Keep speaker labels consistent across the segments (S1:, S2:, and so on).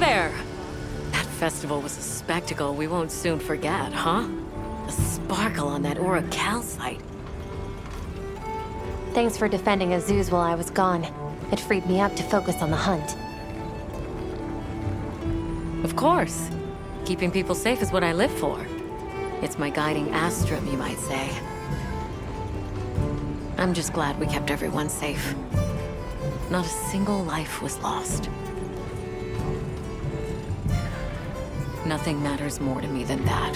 S1: there! That festival was a spectacle we won't soon forget, huh? The sparkle on that aura calcite.
S2: Thanks for defending Azuz while I was gone. It freed me up to focus on the hunt.
S1: Of course. Keeping people safe is what I live for. It's my guiding astrum, you might say. I'm just glad we kept everyone safe. Not a single life was lost. Nothing matters more to me than that.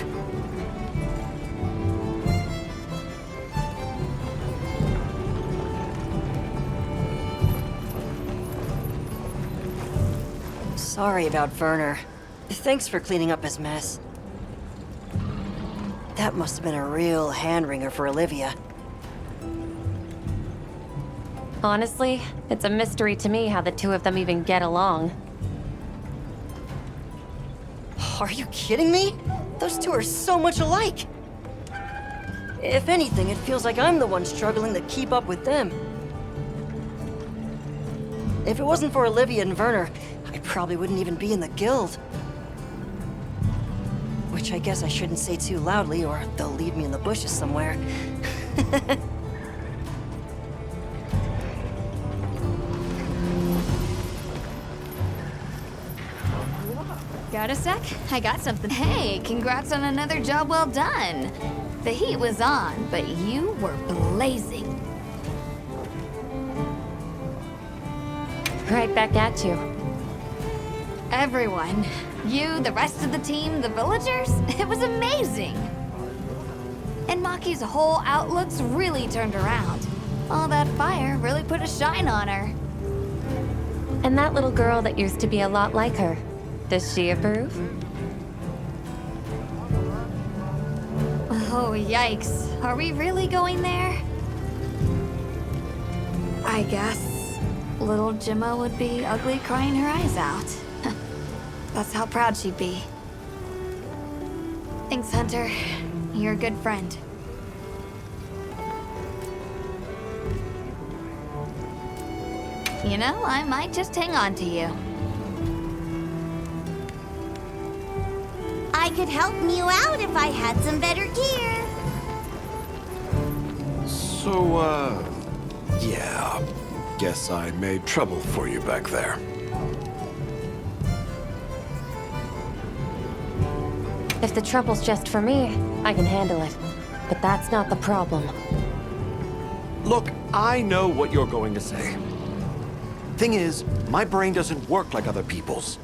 S3: Sorry about Werner. Thanks for cleaning up his mess. That must have been a real hand-wringer for Olivia.
S2: Honestly, it's a mystery to me how the two of them even get along.
S3: Are you kidding me? Those two are so much alike. If anything, it feels like I'm the one struggling to keep up with them. If it wasn't for Olivia and Werner, I probably wouldn't even be in the guild. Which I guess I shouldn't say too loudly, or they'll leave me in the bushes somewhere.
S4: Got a sec? I got something. Hey, congrats on another job well done. The heat was on, but you were blazing.
S2: Right back at you.
S4: Everyone. You, the rest of the team, the villagers. It was amazing. And Maki's whole outlook's really turned around. All that fire really put a shine on her.
S2: And that little girl that used to be a lot like her. Does she approve?
S4: Oh, yikes. Are we really going there? I guess little Gemma would be ugly crying her eyes out. That's how proud she'd be. Thanks, Hunter. You're a good friend. You know, I might just hang on to you.
S5: I could help you out if I had some better gear.
S6: So, yeah. Guess I made trouble for you back there.
S2: If the trouble's just for me, I can handle it. But that's not the problem.
S6: Look, I know what you're going to say. Thing is, my brain doesn't work like other people's.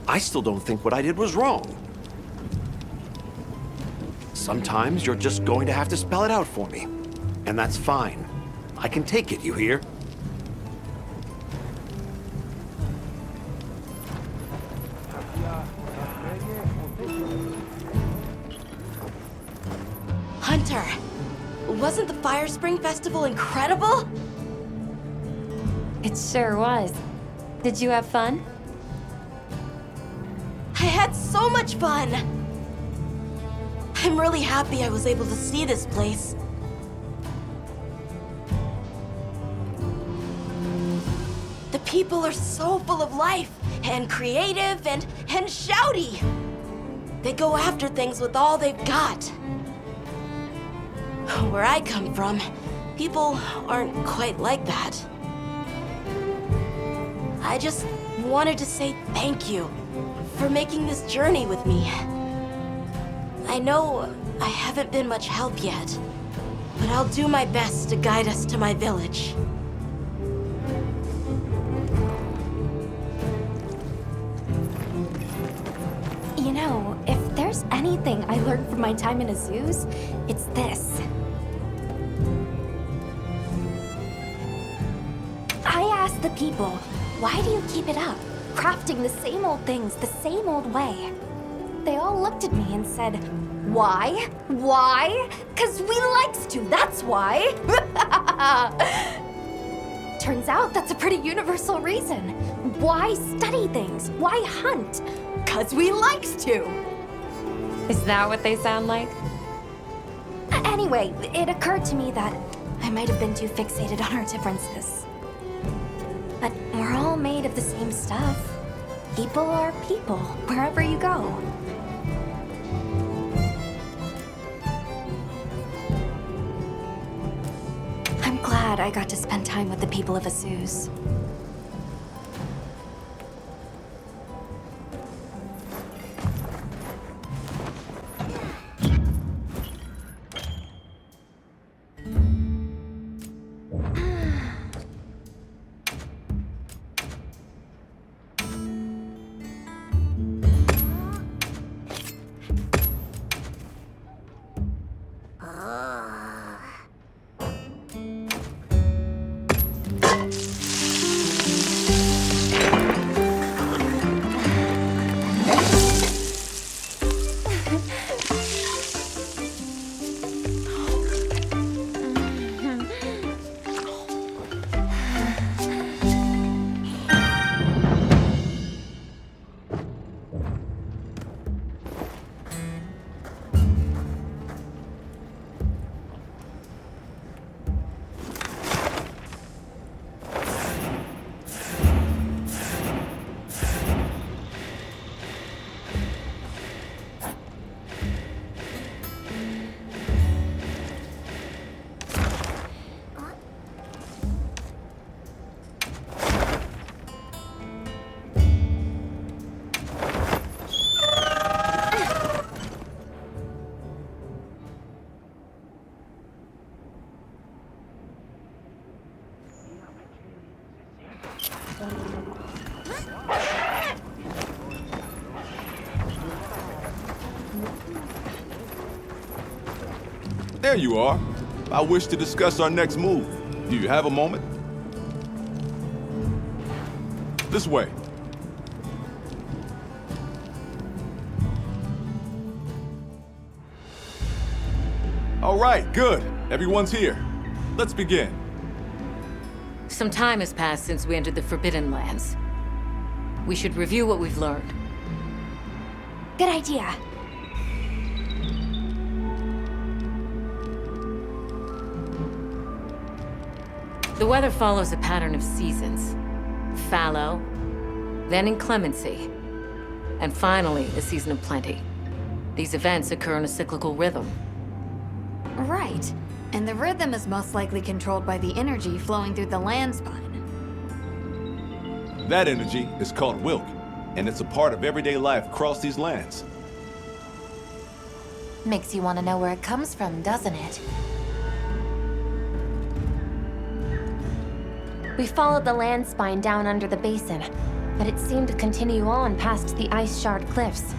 S6: I still don't think what I did was wrong. Sometimes you're just going to have to spell it out for me. And that's fine. I can take it, you hear?
S7: Hunter, wasn't the Fire Spring Festival incredible?
S2: It sure was. Did you have fun?
S7: I had so much fun! I'm really happy I was able to see this place. The people are so full of life, and creative, and shouty. They go after things with all they've got. Where I come from, people aren't quite like that. I just wanted to say thank you for making this journey with me. I know I haven't been much help yet, but I'll do my best to guide us to my village.
S8: You know, if there's anything I learned from my time in Azuz, it's this. I asked the people, why do you keep it up? Crafting the same old things the same old way. They all looked at me and said, why? Why? 'Cause we likes to, that's why. Turns out that's a pretty universal reason. Why study things? Why hunt? 'Cause we likes to.
S2: Is that what they sound like?
S8: Anyway, it occurred to me that I might have been too fixated on our differences. But we're all made of the same stuff. People are people, wherever you go. I'm glad I got to spend time with the people of Azuz.
S9: There you are. I wish to discuss our next move. Do you have a moment? This way. All right, good. Everyone's here. Let's begin.
S1: Some time has passed since we entered the Forbidden Lands. We should review what we've learned.
S8: Good idea.
S1: The weather follows a pattern of seasons. Fallow, then inclemency, and finally a season of plenty. These events occur in a cyclical rhythm.
S4: Right. And the rhythm is most likely controlled by the energy flowing through the land spine.
S9: That energy is called Wilk, and it's a part of everyday life across these lands.
S2: Makes you want to know where it comes from, doesn't it? We followed the land spine down under the basin, but it seemed to continue on past the ice shard cliffs.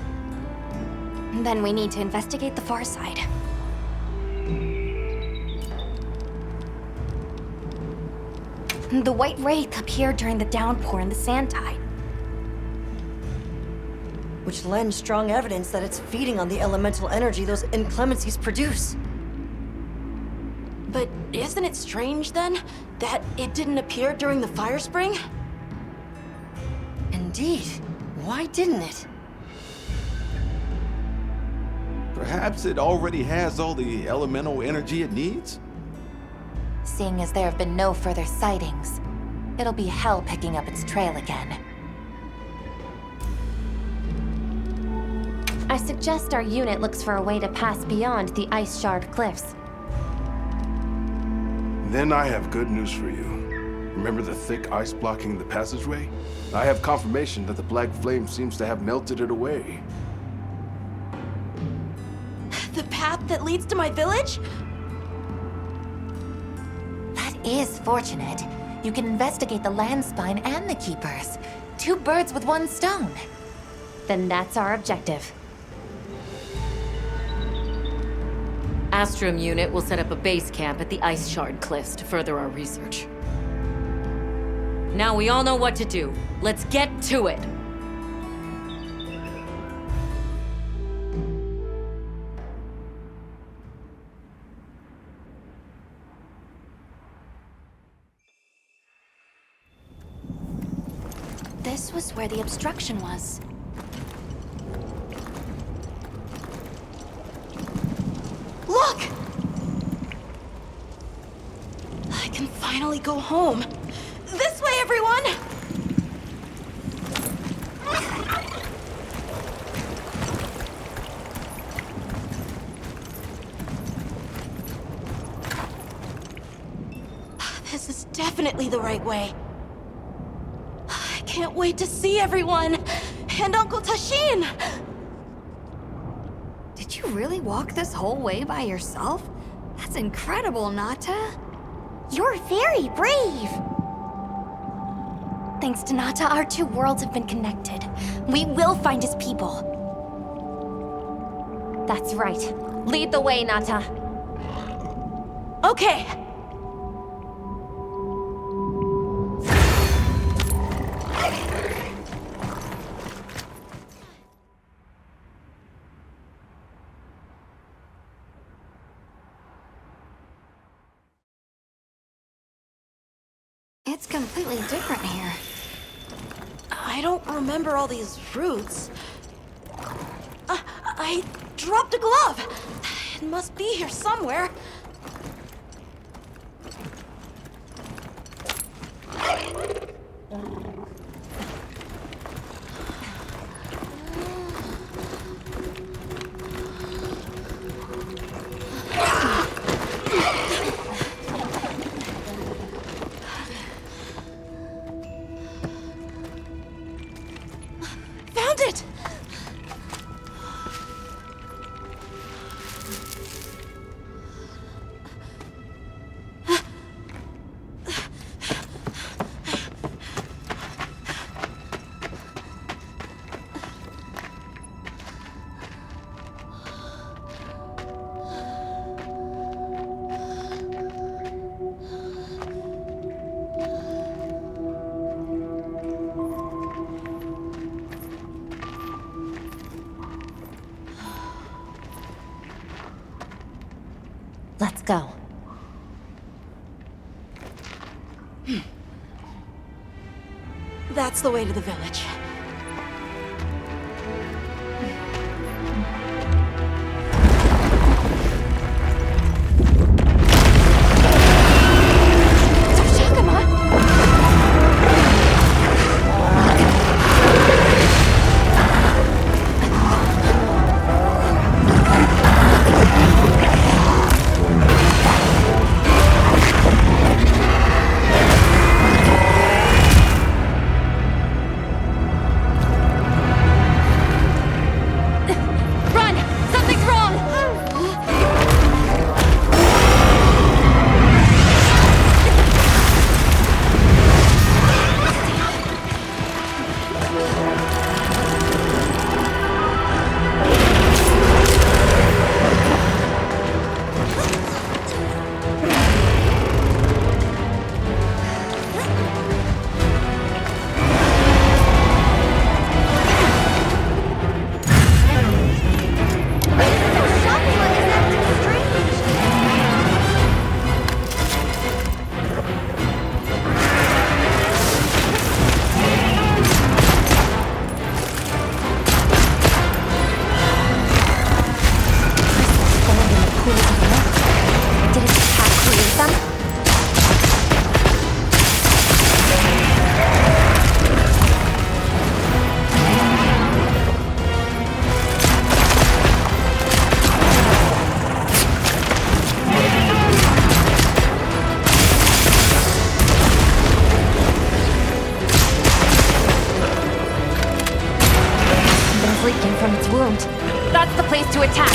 S8: Then we need to investigate the far side. The White Wraith appeared during the downpour and the sand tide.
S3: Which lends strong evidence that it's feeding on the elemental energy those inclemencies produce.
S7: But isn't it strange, then, that it didn't appear during the fire spring?
S3: Indeed. Why didn't it?
S9: Perhaps it already has all the elemental energy it needs?
S2: Seeing as there have been no further sightings, it'll be hell picking up its trail again. I suggest our unit looks for a way to pass beyond the ice shard cliffs.
S10: Then I have good news for you. Remember the thick ice blocking the passageway? I have confirmation that the black flame seems to have melted it away.
S7: The path that leads to my village?
S2: That is fortunate. You can investigate the land spine and the keepers. 2 birds with 1 stone. Then that's our objective.
S1: Astrum unit will set up a base camp at the Ice Shard Cliffs to further our research. Now we all know what to do. Let's get to it!
S8: This was where the obstruction was.
S7: Look! I can finally go home. This way, everyone! This is definitely the right way. I can't wait to see everyone! And Uncle Tashin!
S4: Did you really walk this whole way by yourself? That's incredible, Nata.
S8: You're very brave! Thanks to Nata, our two worlds have been connected. We will find his people. That's right. Lead the way, Nata.
S7: Okay!
S4: It's completely different here.
S7: I don't remember all these roots. I dropped a glove! It must be here somewhere. Found it!
S2: Let's go.
S7: That's the way to the village.
S2: Leaking from its wound. That's the place to attack!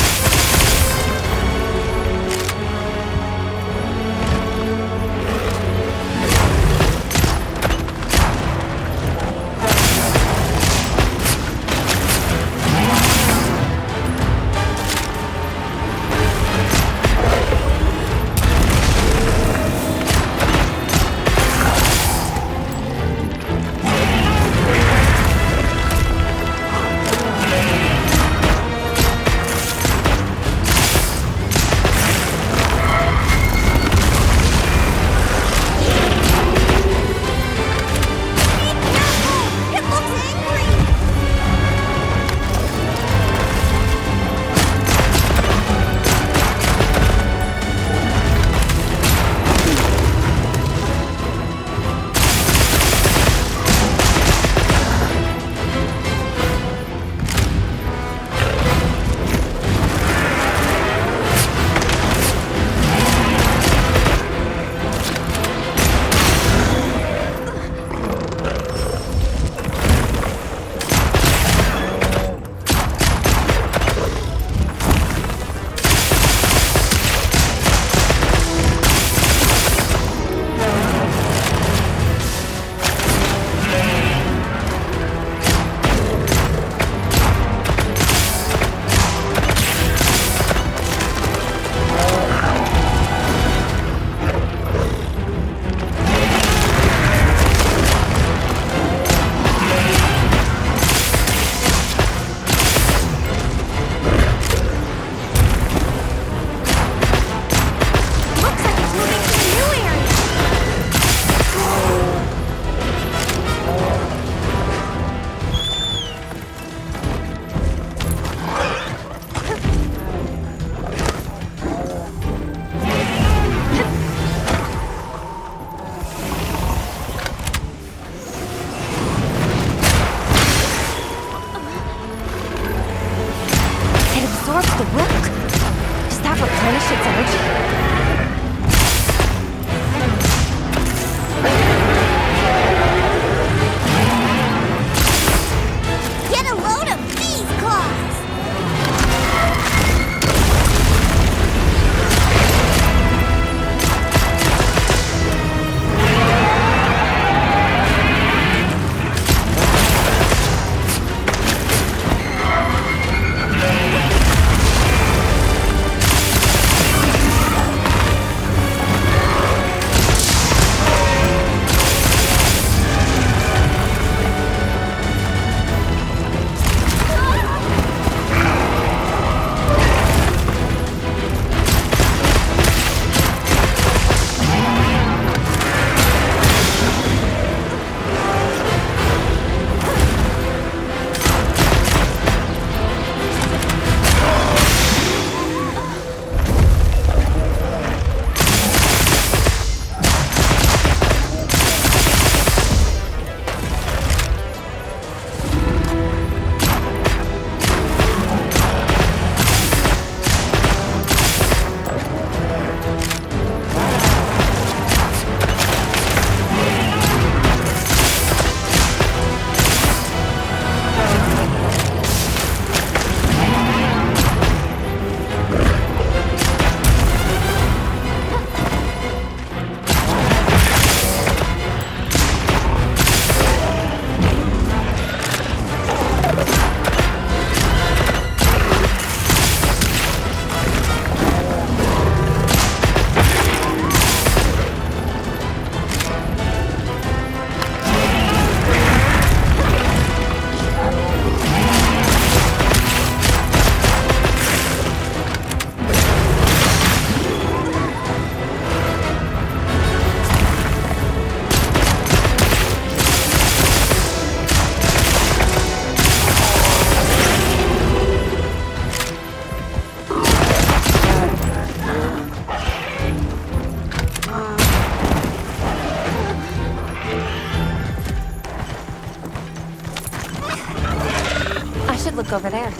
S5: Get a load of these claws!
S2: I should look over there.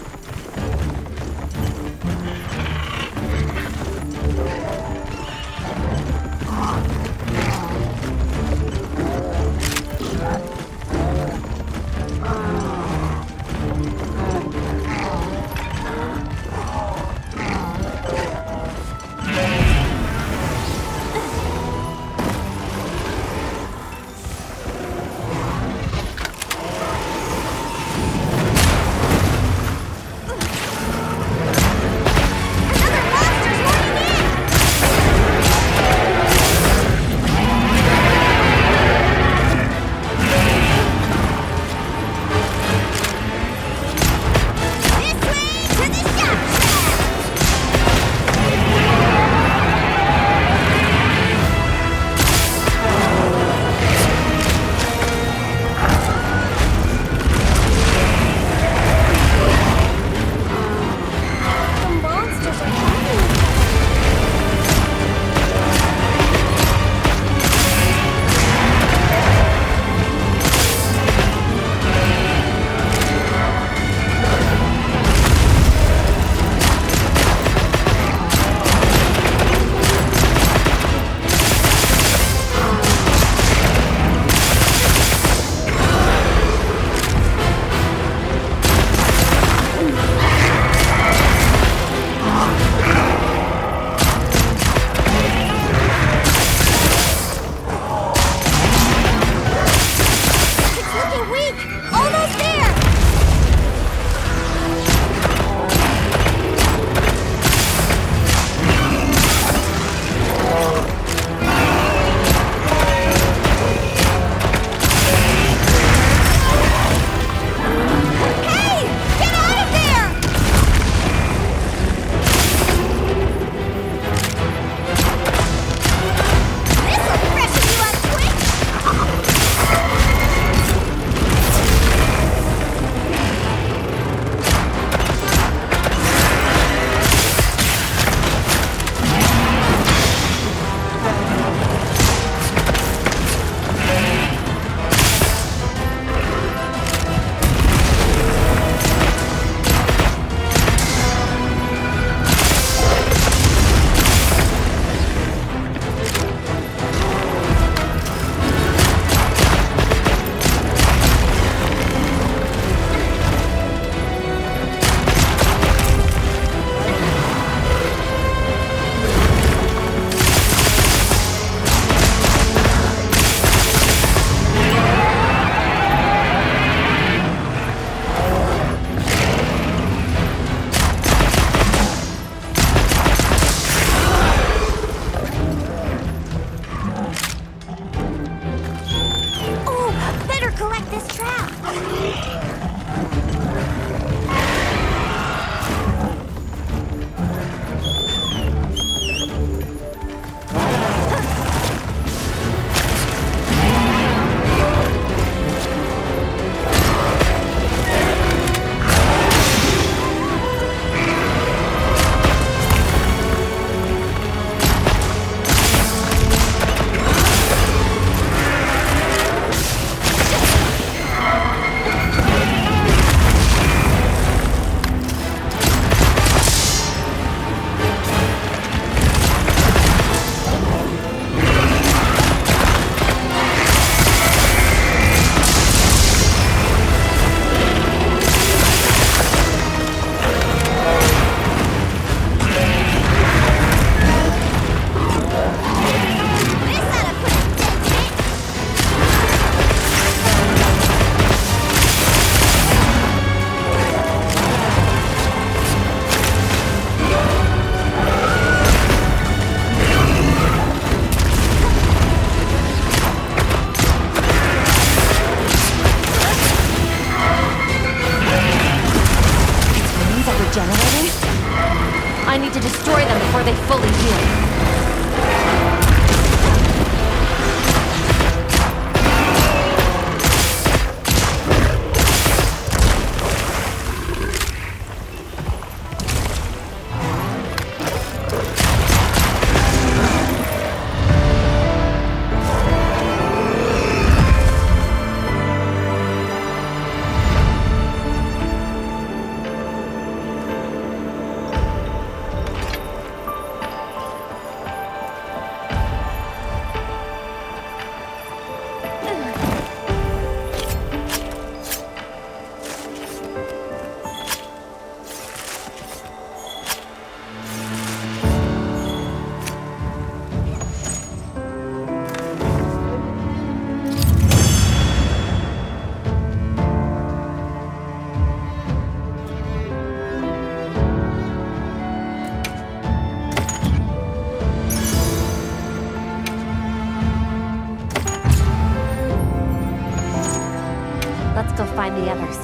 S2: find the others.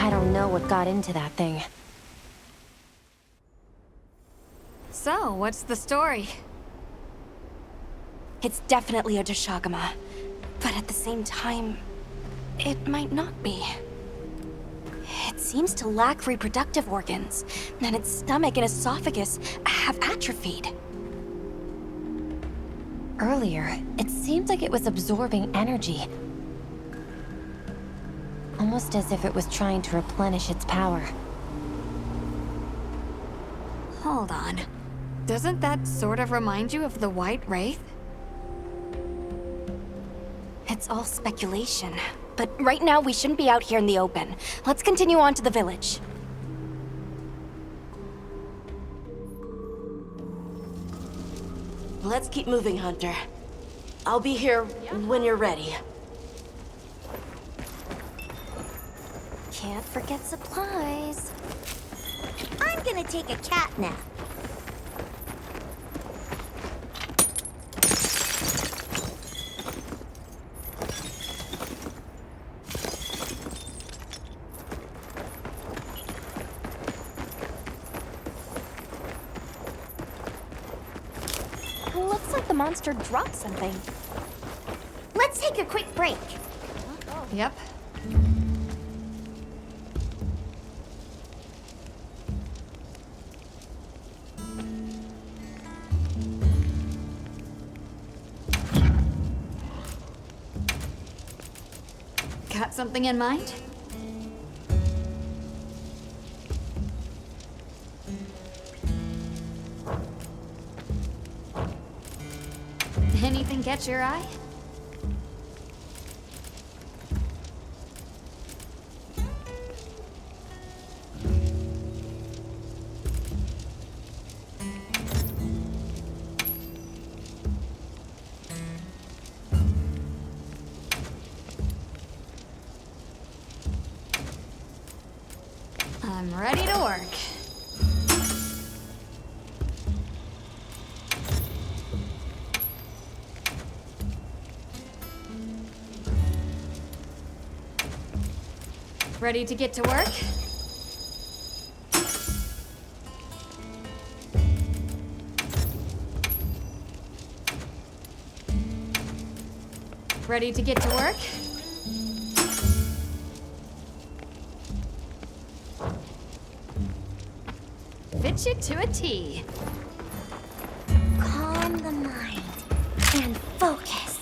S2: I don't know what got into that thing.
S4: So, what's the story?
S7: It's definitely a Deshagama. But at the same time, it might not be. It seems to lack reproductive organs, and its stomach and esophagus have atrophied.
S2: Earlier, it seemed like it was absorbing energy. Almost as if it was trying to replenish its power.
S4: Hold on. Doesn't that sort of remind you of the White Wraith?
S7: It's all speculation. But right now, we shouldn't be out here in the open. Let's continue on to the village.
S3: Let's keep moving, Hunter. I'll be here when you're ready.
S8: Can't forget supplies.
S5: I'm gonna take a cat nap.
S8: Looks like the monster dropped something. Let's take a quick break.
S4: Yep. Got something in mind? Anything catch your eye? I'm ready to work. Ready to get to work? Ready to get to work? Fit you to a T.
S5: Calm the mind and focus.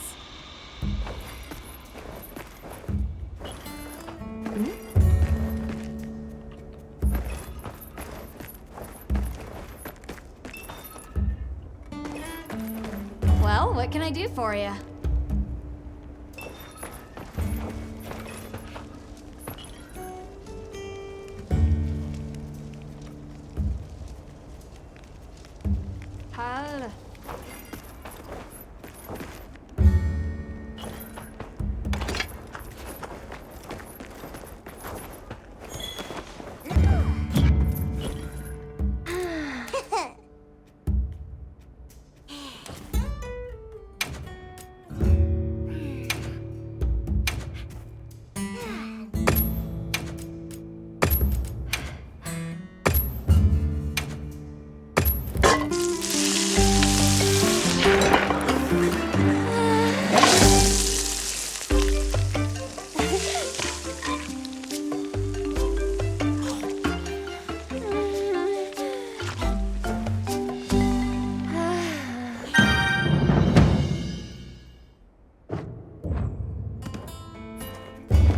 S4: Well, what can I do for you? Hal.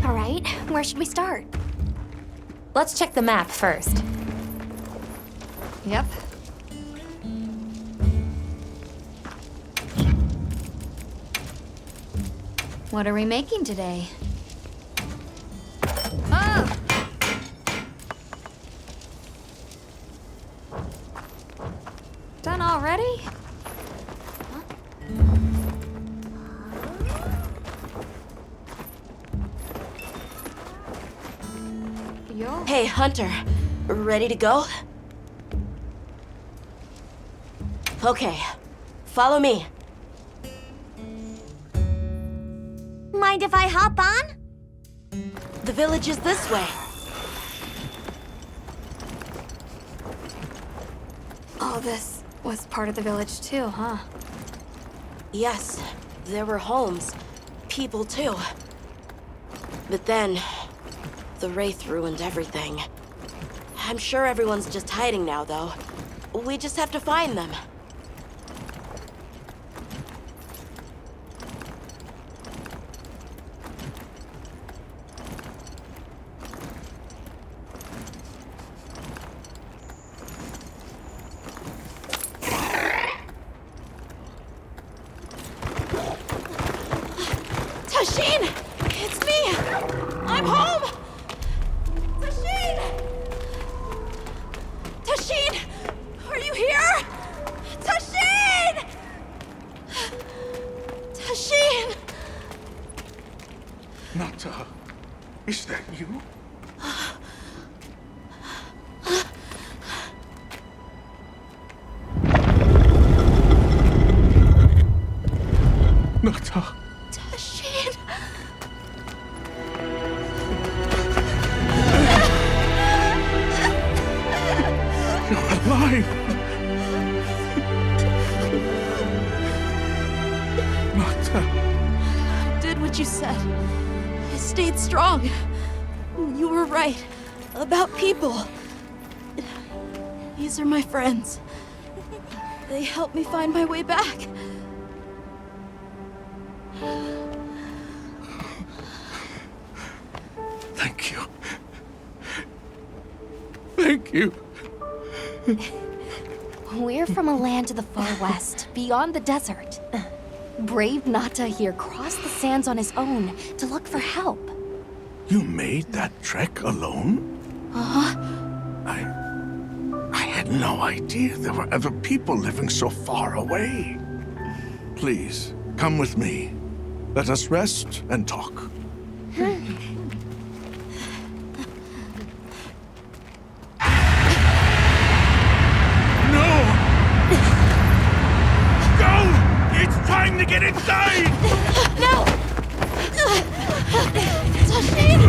S2: All right, where should we start? Let's check the map first.
S4: Yep. What are we making today? Oh! Done already? Yo.
S3: Hey, Hunter. Ready to go? Okay. Follow me.
S5: Mind if I hop on?
S7: The village is this way.
S4: All this was part of the village too, huh?
S7: Yes, there were homes. People too. But then, the Wraith ruined everything. I'm sure everyone's just hiding now, though. We just have to find them. Tashin! It's me! I'm home! Tashin! Tashin! Are you here? Tashin! Tashin!
S10: Nata, is that you? Nata.
S7: Tashin!
S10: You're alive! Nata.
S7: Did what you said. I stayed strong. You were right. About people. These are my friends. They helped me find my way back.
S10: Thank you. Thank you.
S8: We're from a land to the far west, beyond the desert. Brave Nata here crossed the sands on his own to look for help.
S10: You made that trek alone?
S8: Uh-huh.
S10: I had no idea there were other people living so far away. Please, come with me. Let us rest and talk. Time to get inside!
S7: No! Tashin!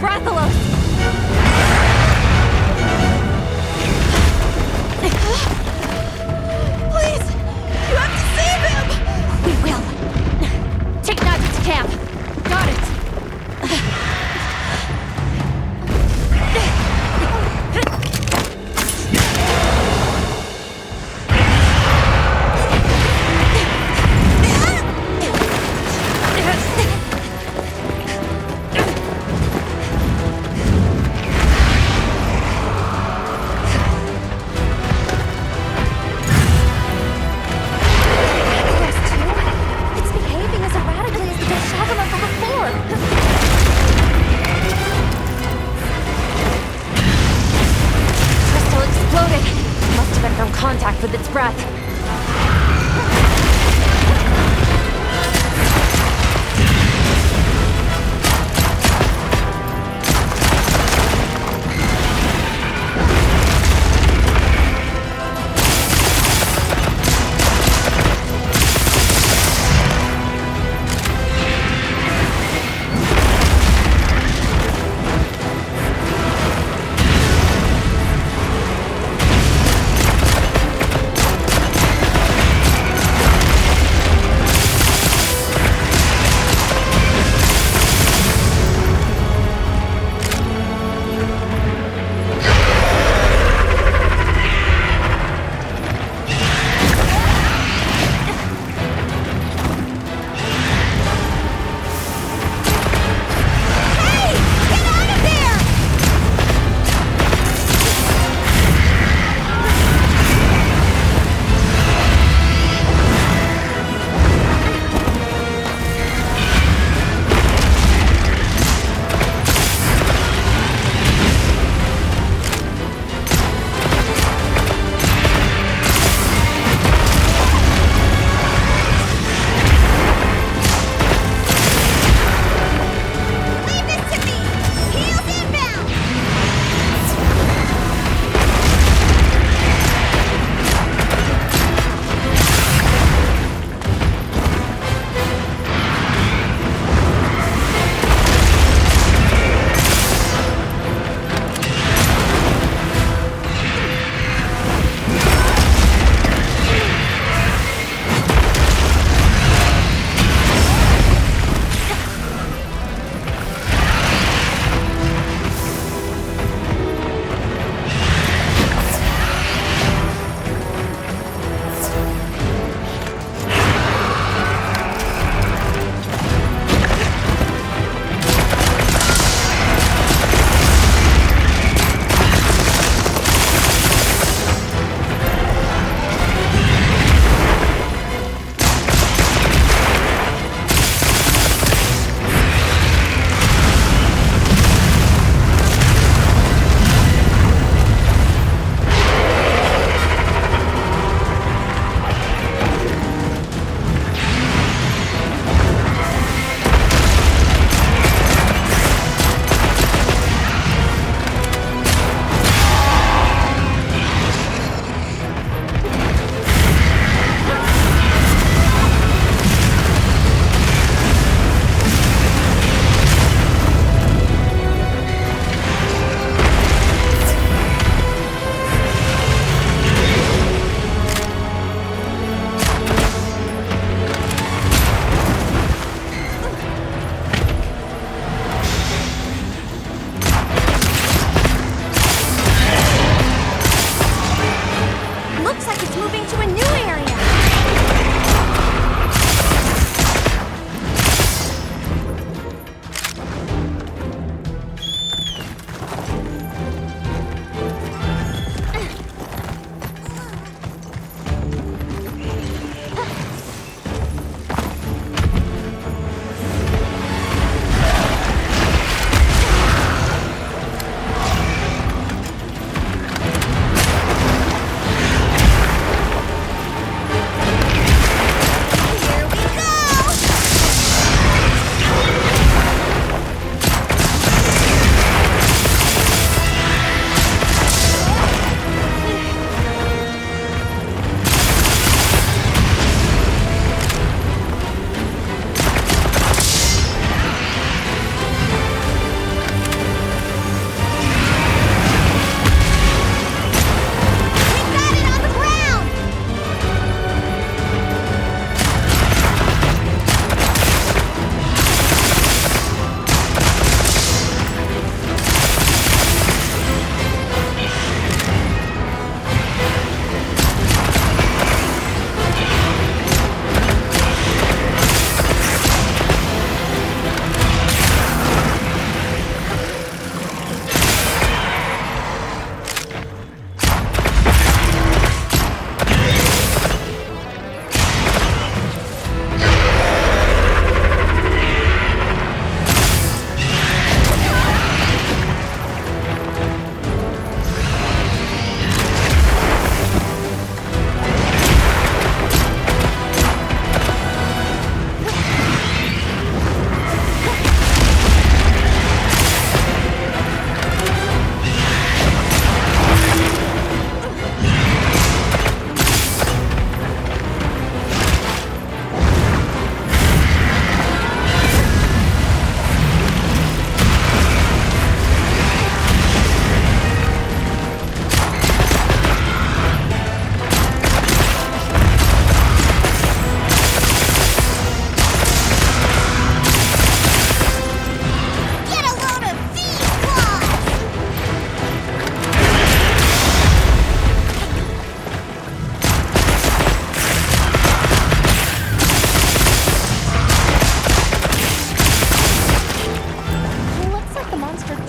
S8: Rathalos!
S7: Please! You have to save him!
S8: We will. Take Nata to camp. Got it. Contact with its breath.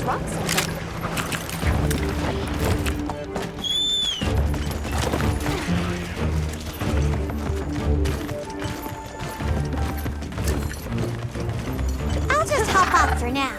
S8: rock something.
S5: I'll just hop off for now.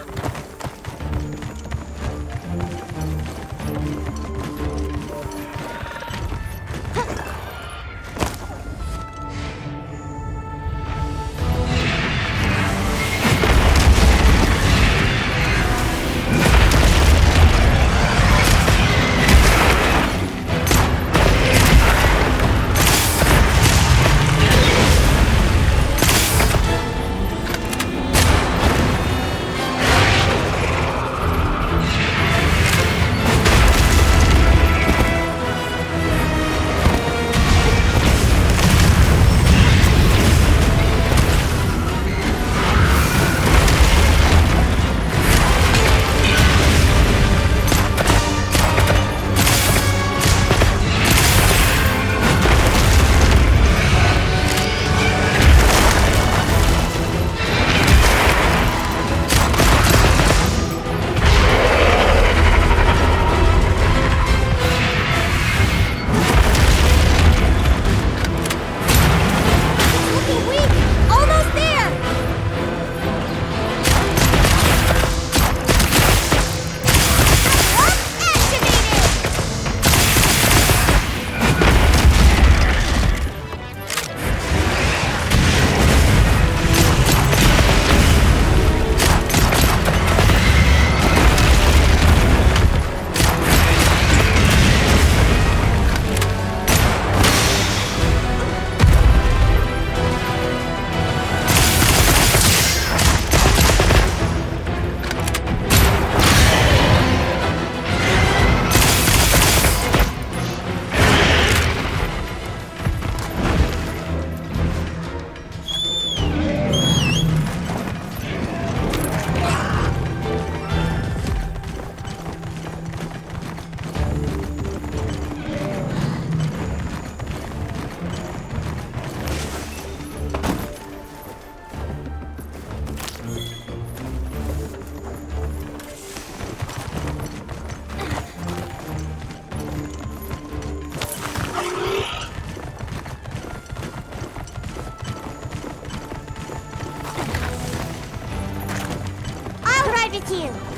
S5: With you.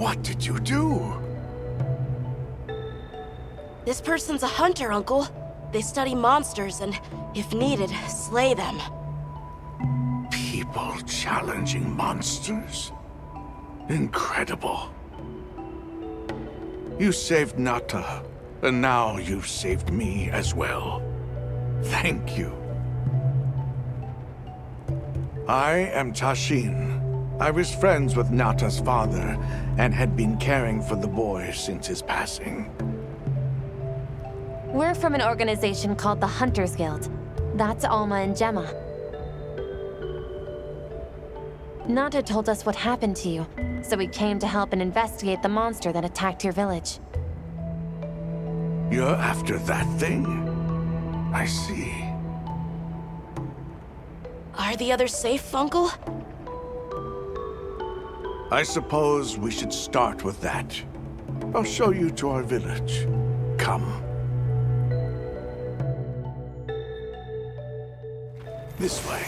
S10: What did you do?
S7: This person's a hunter, Uncle. They study monsters and, if needed, slay them.
S10: People challenging monsters? Incredible. You saved Nata,
S11: And now you've saved me as well. Thank you. I am Tashin. I was friends with Nata's father and had been caring for the boy since his passing.
S2: We're from an organization called the Hunters Guild. That's Alma and Gemma. Nata told us what happened to you, so we came to help and investigate the monster that attacked your village.
S11: You're after that thing? I see.
S7: Are the others safe, Uncle?
S11: I suppose we should start with that. I'll show you to our village. Come. This way.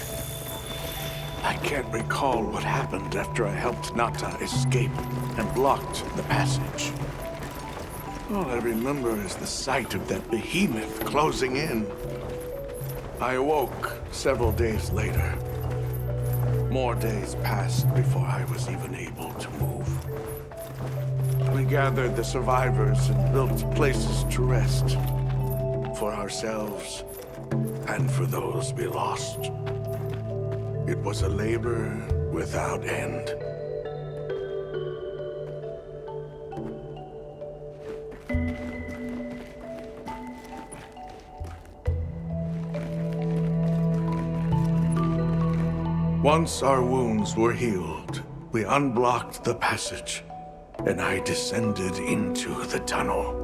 S11: I can't recall what happened after I helped Nata escape and blocked the passage. All I remember is the sight of that behemoth closing in. I awoke several days later. More days passed before I was even able to move. We gathered the survivors and built places to rest. For ourselves and for those we lost. It was a labor without end. Once our wounds were healed, we unblocked the passage, and I descended into the tunnel.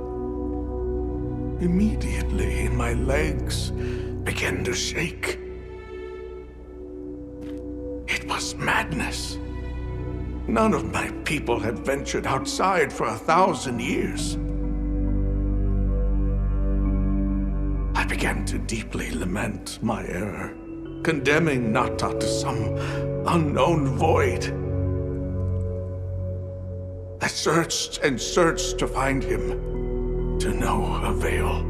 S11: Immediately, my legs began to shake. It was madness. None of my people had ventured outside for 1,000 years. I began to deeply lament my error, condemning Nata to some unknown void. I searched and searched to find him, to no avail.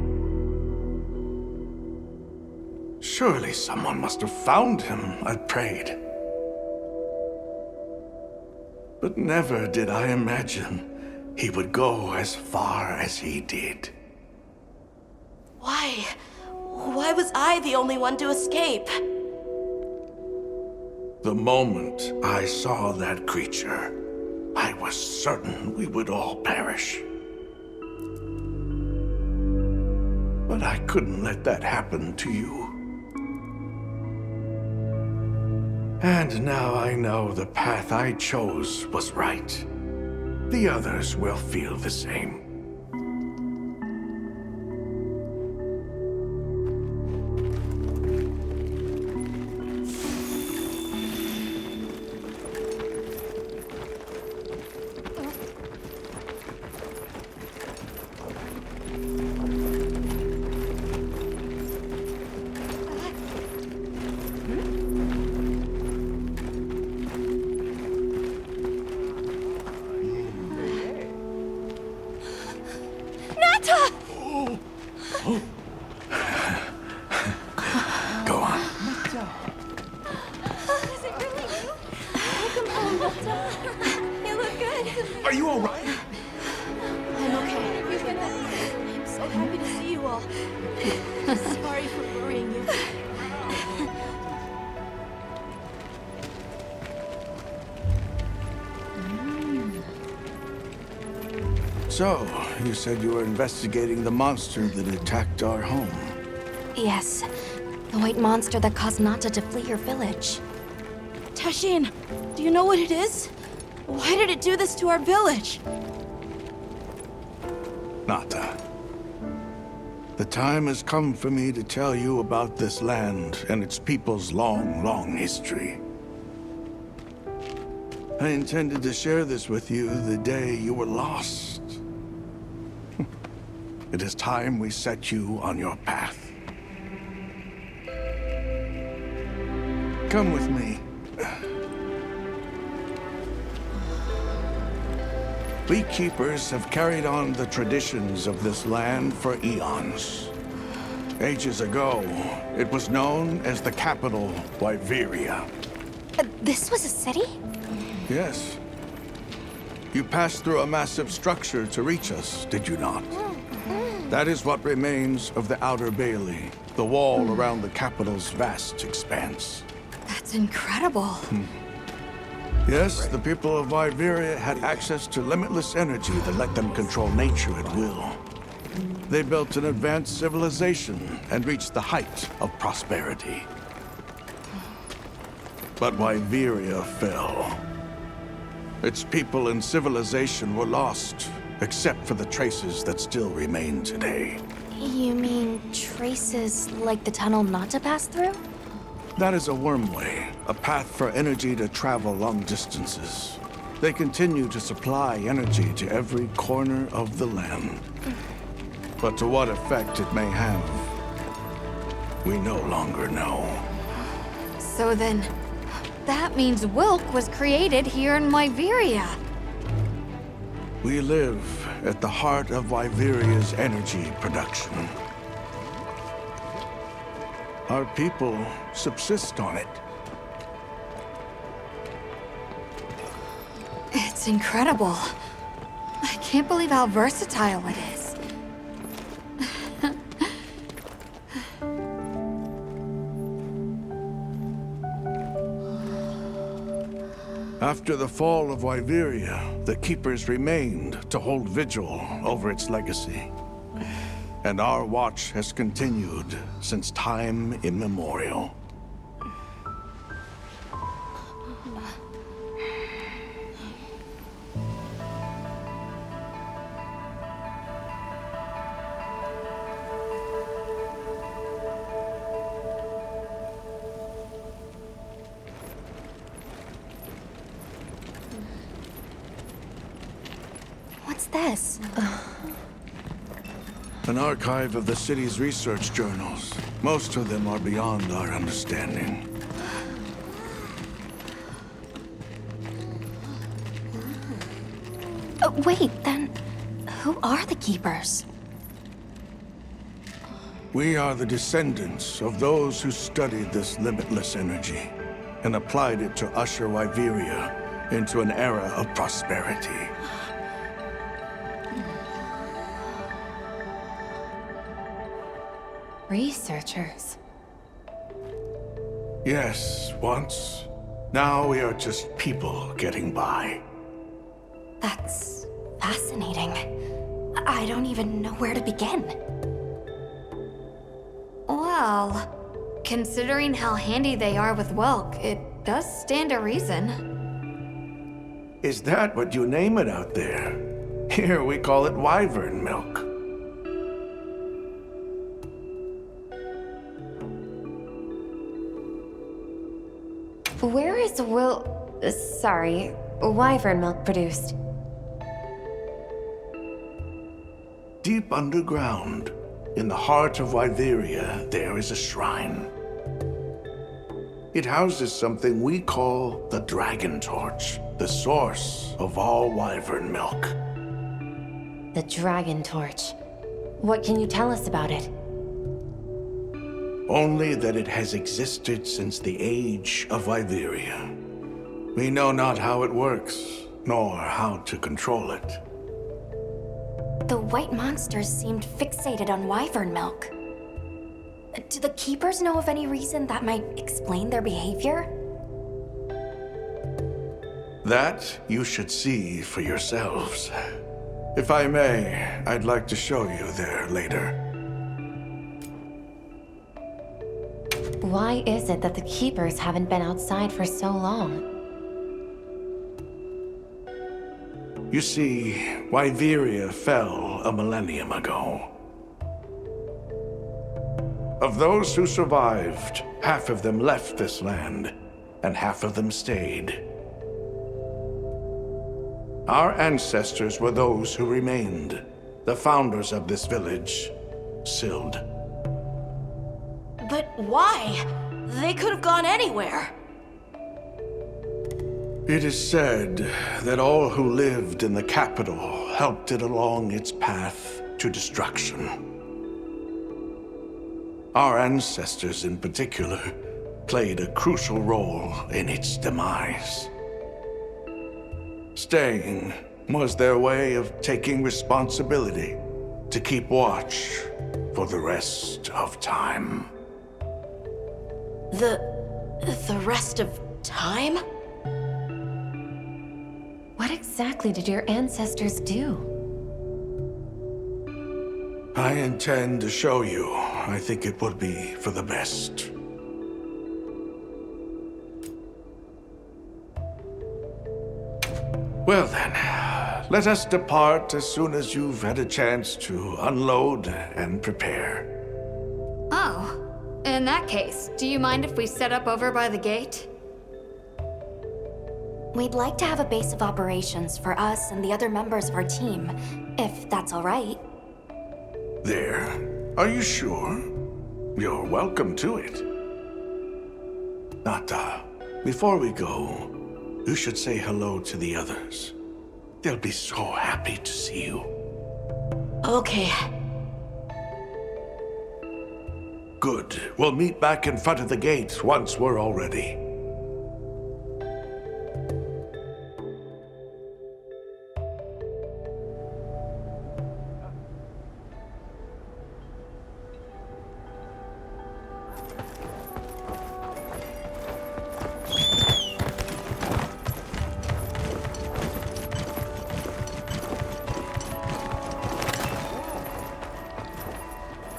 S11: Surely someone must have found him, I prayed. But never did I imagine he would go as far as he did.
S7: Why? Why was I the only one to escape?
S11: The moment I saw that creature, I was certain we would all perish. But I couldn't let that happen to you. And now I know the path I chose was right. The others will feel the same. Go on.
S4: You look good.
S6: Are you all right?
S7: I'm okay. I'm so happy to see you all. Sorry for worrying you.
S11: So, you said you were investigating the monster that attacked our home.
S8: Yes. The white monster that caused Nata to flee your village.
S7: Tashin, do you know what it is? Why did it do this to our village?
S11: Nata. The time has come for me to tell you about this land and its people's long, long history. I intended to share this with you the day you were lost. It is time we set you on your path. Come with me. Beekeepers have carried on the traditions of this land for eons. Ages ago, it was known as the capital, Wyveria.
S8: This was a city?
S11: Yes. You passed through a massive structure to reach us, did you not? That is what remains of the Outer Bailey, the wall around the capital's vast expanse.
S4: That's incredible.
S11: Yes, the people of Iberia had access to limitless energy that let them control nature at will. They built an advanced civilization and reached the height of prosperity. But Iberia fell. Its people and civilization were lost, except for the traces that still remain today.
S8: You mean traces like the tunnel not to pass through?
S11: That is a wormway, a path for energy to travel long distances. They continue to supply energy to every corner of the land. But to what effect it may have, we no longer know.
S4: So then, that means Wilk was created here in Wyveria.
S11: We live at the heart of Wyveria's energy production. Our people subsist on it.
S4: It's incredible. I can't believe how versatile it is.
S11: After the fall of Wyveria, the Keepers remained to hold vigil over its legacy. And our watch has continued since time immemorial.
S8: What's this?
S11: An archive of the city's research journals. Most of them are beyond our understanding.
S8: Wait, then who are the Keepers?
S11: We are the descendants of those who studied this limitless energy and applied it to usher Wyveria into an era of prosperity.
S2: Researchers.
S11: Yes, once. Now we are just people getting by.
S8: That's fascinating. I don't even know where to begin.
S4: Well, considering how handy they are with Wilk, it does stand to reason.
S11: Is that what you name it out there? Here we call it wyvern milk.
S2: Where is wyvern milk produced?
S11: Deep underground, in the heart of Wyveria, there is a shrine. It houses something we call the Dragon Torch, the source of all wyvern milk.
S2: The Dragon Torch. What can you tell us about it?
S11: Only that it has existed since the age of Wyveria. We know not how it works, nor how to control it.
S8: The white monsters seemed fixated on wyvern milk. Do the Keepers know of any reason that might explain their behavior?
S11: That you should see for yourselves. If I may, I'd like to show you there later.
S2: Why is it that the Keepers haven't been outside for so long?
S11: You see, Wyveria fell a millennium ago. Of those who survived, half of them left this land, and half of them stayed. Our ancestors were those who remained, the founders of this village, Sild.
S7: But why? They could have gone anywhere.
S11: It is said that all who lived in the capital helped it along its path to destruction. Our ancestors in particular played a crucial role in its demise. Staying was their way of taking responsibility to keep watch for the rest of time.
S7: The rest of time?
S2: What exactly did your ancestors do?
S11: I intend to show you. I think it would be for the best. Well then, let us depart as soon as you've had a chance to unload and prepare.
S4: Oh, in that case, do you mind if we set up over by the gate?
S8: We'd like to have a base of operations for us and the other members of our team, if that's all right.
S11: There. Are you sure? You're welcome to it. Nata, before we go, you should say hello to the others. They'll be so happy to see you.
S7: Okay.
S11: Good. We'll meet back in front of the gate once we're all ready.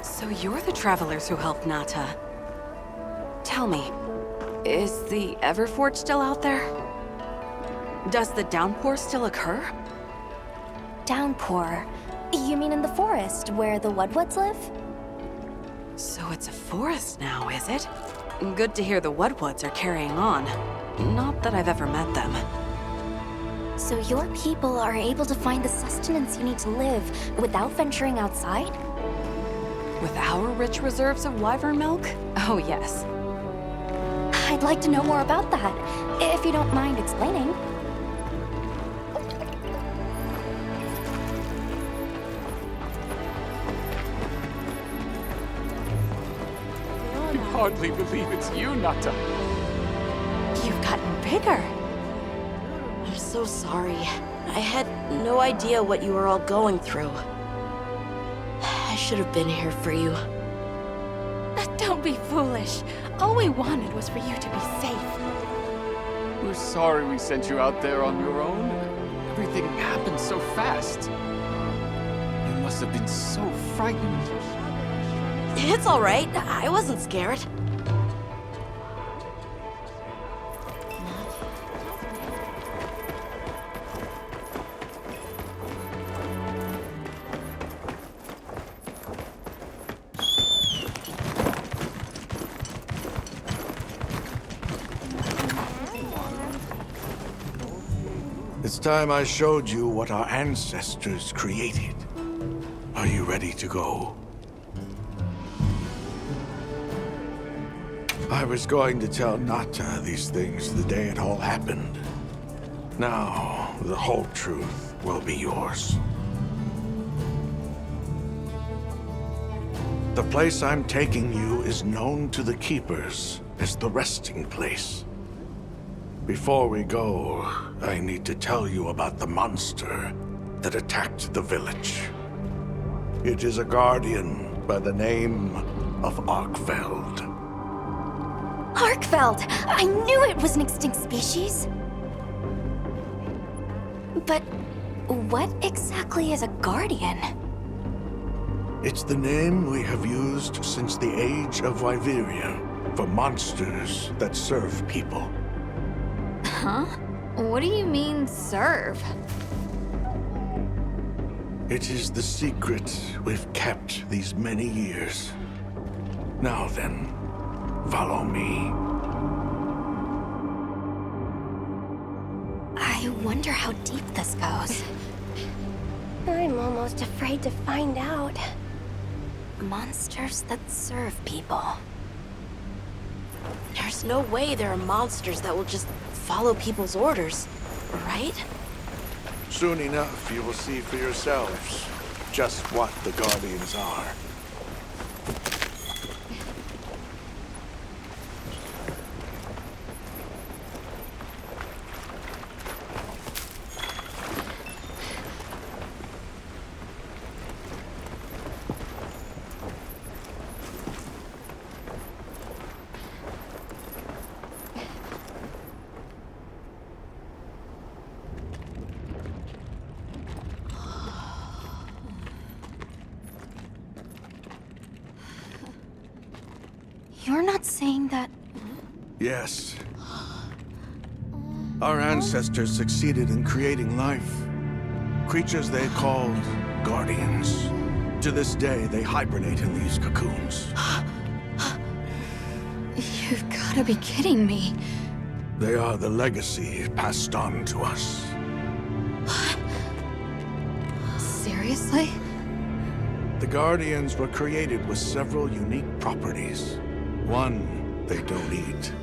S12: So you're the travelers who helped Nata. Tell me, is the Everforge still out there? Does the downpour still occur?
S8: Downpour? You mean in the forest, where the Woodwoods live?
S12: So it's a forest now, is it? Good to hear the Woodwoods are carrying on. Not that I've ever met them.
S8: So your people are able to find the sustenance you need to live without venturing outside?
S12: With our rich reserves of wyvern milk? Oh, yes.
S8: I'd like to know more about that, if you don't mind explaining.
S13: I can hardly believe it's you, Nata.
S12: You've gotten bigger.
S7: I'm so sorry. I had no idea what you were all going through. I should have been here for you.
S14: Don't be foolish. All we wanted was for you to be safe.
S13: We're sorry we sent you out there on your own. Everything happened so fast. You must have been so frightened.
S7: It's all right. I wasn't scared.
S11: It's time I showed you what our ancestors created. Are you ready to go? I was going to tell Nata these things the day it all happened. Now, the whole truth will be yours. The place I'm taking you is known to the Keepers as the resting place. Before we go, I need to tell you about the monster that attacked the village. It is a guardian by the name of Arkfeld.
S8: Arkfeld! I knew it was an extinct species! But what exactly is a guardian?
S11: It's the name we have used since the age of Wyveria for monsters that serve people.
S4: Huh? What do you mean, serve?
S11: It is the secret we've kept these many years. Now then, follow me.
S8: I wonder how deep this goes.
S5: I'm almost afraid to find out.
S8: Monsters that serve people.
S7: There's no way there are monsters that will just follow people's orders, right?
S11: Soon enough, you will see for yourselves just what the Guardians are.
S8: You're not saying that...
S11: Yes. Our ancestors succeeded in creating life. Creatures they called guardians. To this day, they hibernate in these cocoons.
S14: You've gotta be kidding me.
S11: They are the legacy passed on to us.
S14: Seriously?
S11: The Guardians were created with several unique properties. One, they don't eat.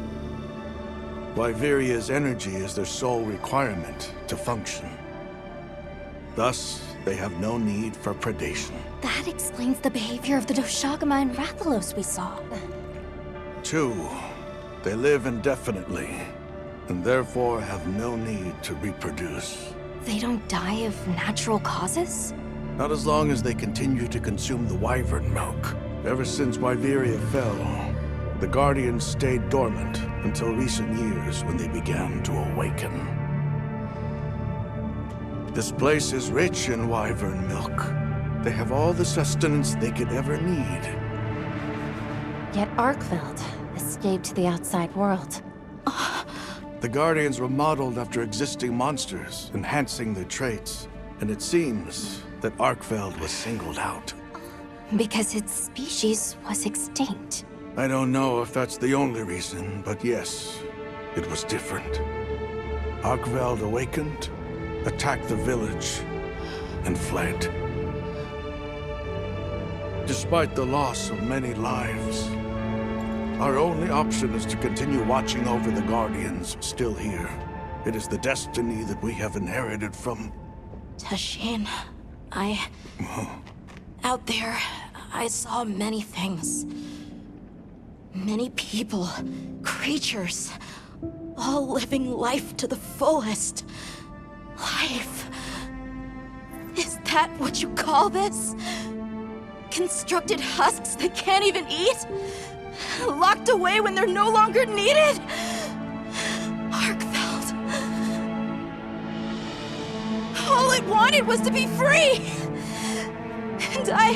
S11: Wyveria's energy is their sole requirement to function. Thus, they have no need for predation.
S8: That explains the behavior of the Doshagama and Rathalos we saw.
S11: 2, they live indefinitely, and therefore have no need to reproduce.
S8: They don't die of natural causes?
S11: Not as long as they continue to consume the wyvern milk. Ever since Wyveria fell, the Guardians stayed dormant until recent years when they began to awaken. This place is rich in wyvern milk. They have all the sustenance they could ever need.
S2: Yet Arkveld escaped to the outside world.
S11: The Guardians were modeled after existing monsters, enhancing their traits. And it seems that Arkveld was singled out.
S8: Because its species was extinct.
S11: I don't know if that's the only reason, but yes, it was different. Arkveld awakened, attacked the village, and fled. Despite the loss of many lives, our only option is to continue watching over the Guardians still here. It is the destiny that we have inherited from...
S7: Tashin, out there, I saw many things. Many people, creatures, all living life to the fullest. Life. Is that what you call this? Constructed husks they can't even eat? Locked away when they're no longer needed? Arkveld. All it wanted was to be free! And I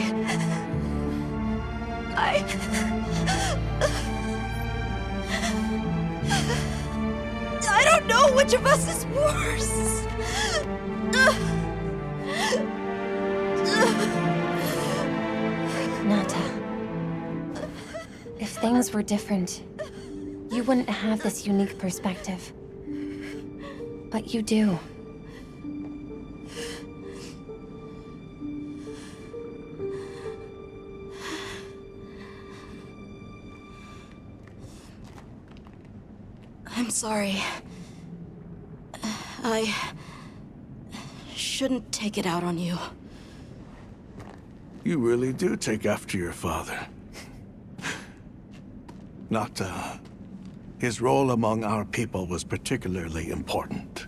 S7: don't know which of us is worse.
S2: Nata. If things were different, you wouldn't have this unique perspective. But you do.
S7: I'm sorry. I shouldn't take it out on you.
S11: You really do take after your father. His role among our people was particularly important.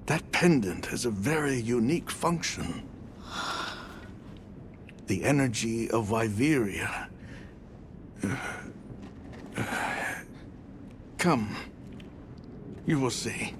S11: That pendant has a very unique function. The energy of Wyveria. Come. You will see.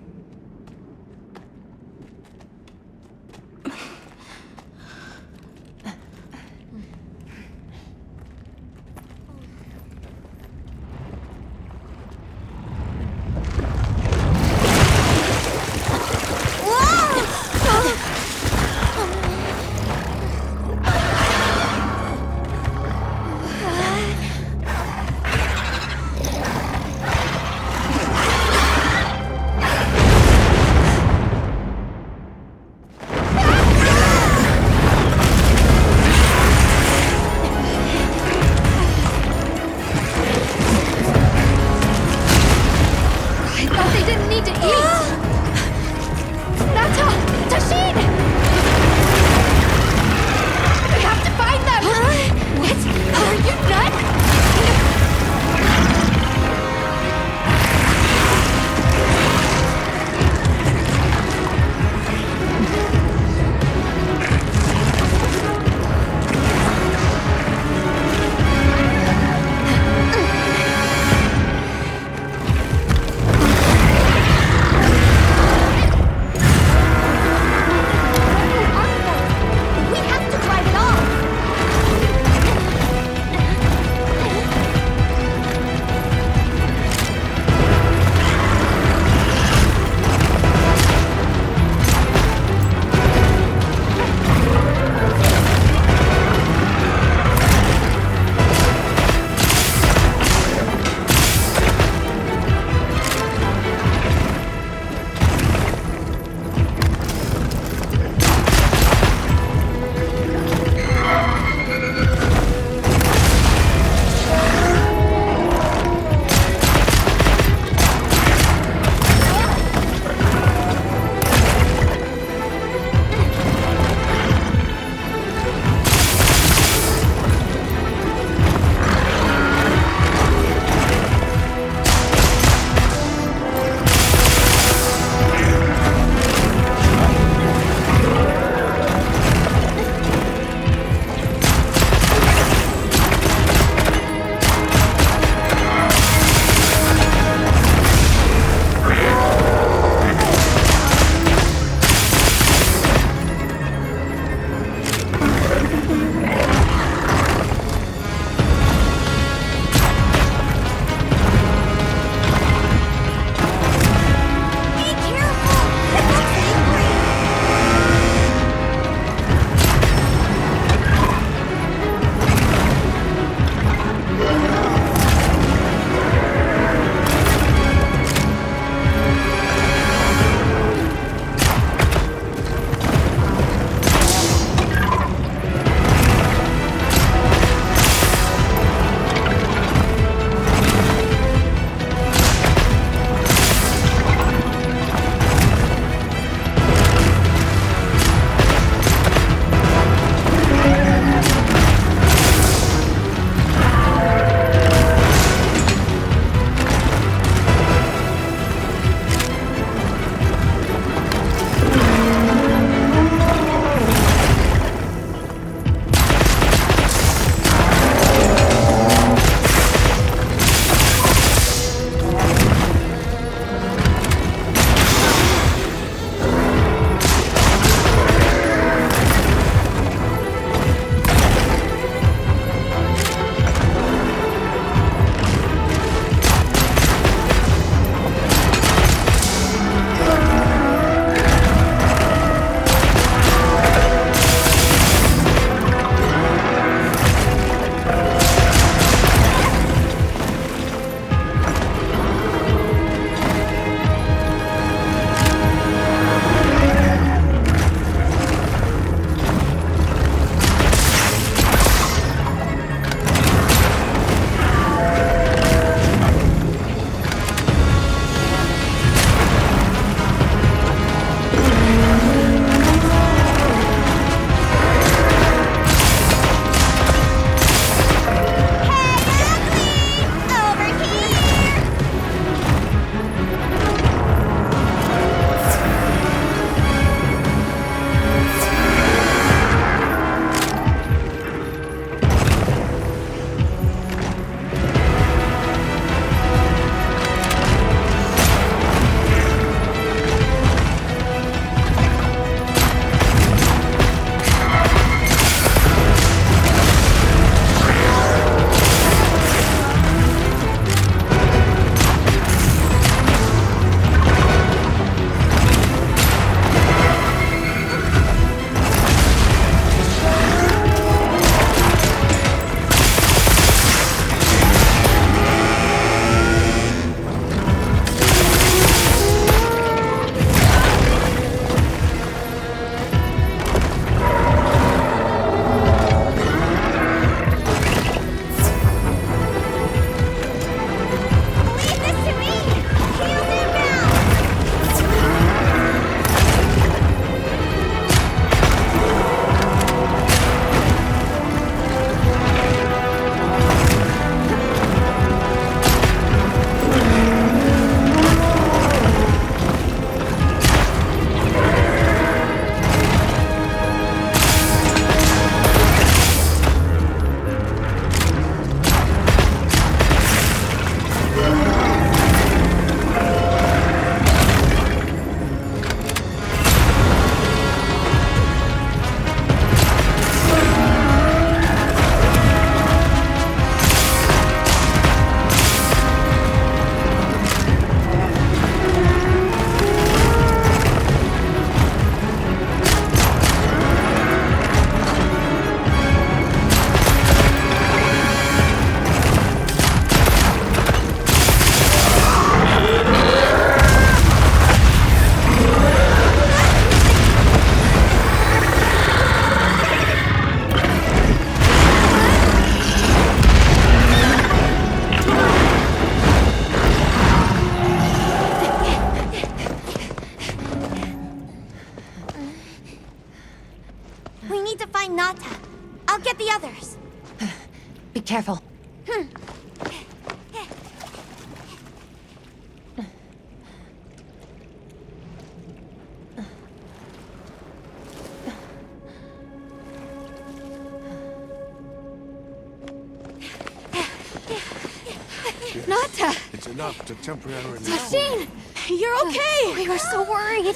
S14: Nata!
S11: It's enough to temporarily...
S14: Tashin! You're okay!
S8: We were so worried.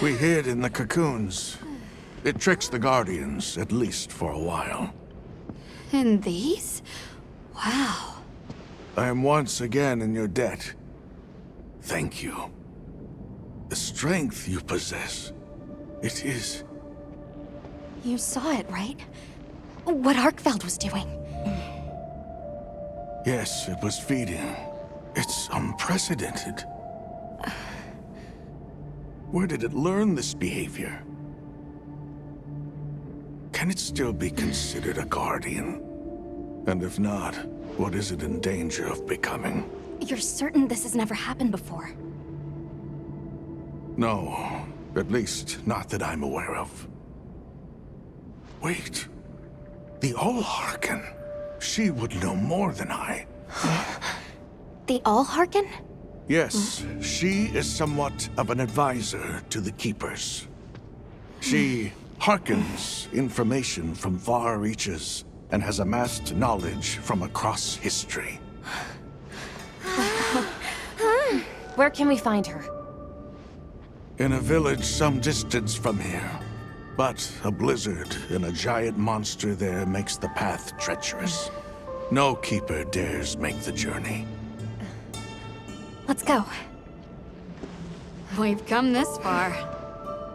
S11: We hid in the cocoons. It tricks the Guardians, at least for a while.
S14: And these? Wow.
S11: I am once again in your debt. Thank you. The strength you possess, it is...
S8: You saw it, right? What Arkfeld was doing.
S11: Yes, it was feeding. It's unprecedented. Where did it learn this behavior? Can it still be considered a Guardian? And if not, what is it in danger of becoming?
S8: You're certain this has never happened before?
S11: No, at least not that I'm aware of. Wait, the Allharken. She would know more than I.
S8: The Allharken?
S11: Yes, she is somewhat of an advisor to the Keepers. She hearkens information from far reaches and has amassed knowledge from across history.
S2: Where can we find her?
S11: In a village some distance from here. But a blizzard and a giant monster there makes the path treacherous. No Keeper dares make the journey.
S8: Let's go.
S14: We've come this far.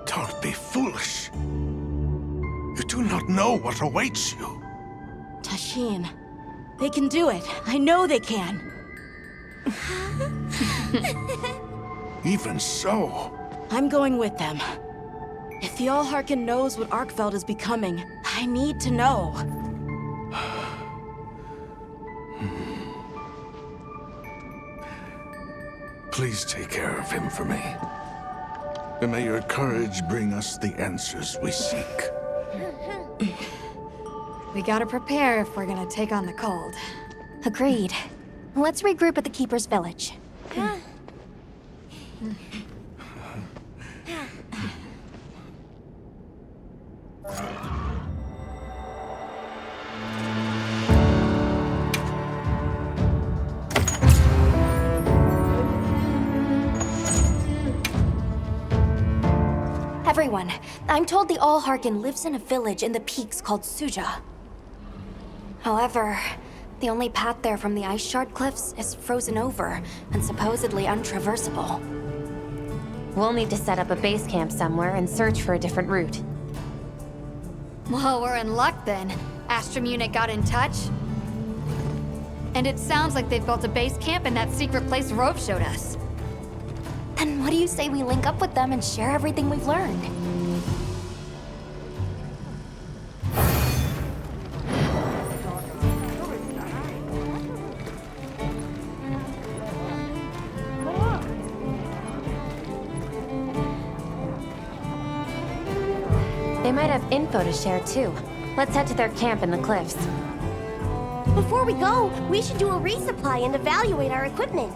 S11: Don't be foolish. You do not know what awaits you.
S7: Tashin, they can do it. I know they can.
S11: Even so...
S7: I'm going with them. If the Allharken knows what Arkfeld is becoming, I need to know.
S11: Please take care of him for me. And may your courage bring us the answers we seek.
S4: We gotta prepare if we're gonna take on the cold.
S8: Agreed. Let's regroup at the Keeper's village. Everyone, I'm told the Allharken lives in a village in the peaks called Suja. However, the only path there from the ice shard cliffs is frozen over and supposedly untraversable.
S2: We'll need to set up a base camp somewhere and search for a different route.
S4: Well, we're in luck then. Astrum unit got in touch. And it sounds like they've built a base camp in that secret place Rove showed us.
S8: Then what do you say we link up with them and share everything we've learned?
S2: They might have info to share too. Let's head to their camp in the cliffs.
S5: Before we go, we should do a resupply and evaluate our equipment.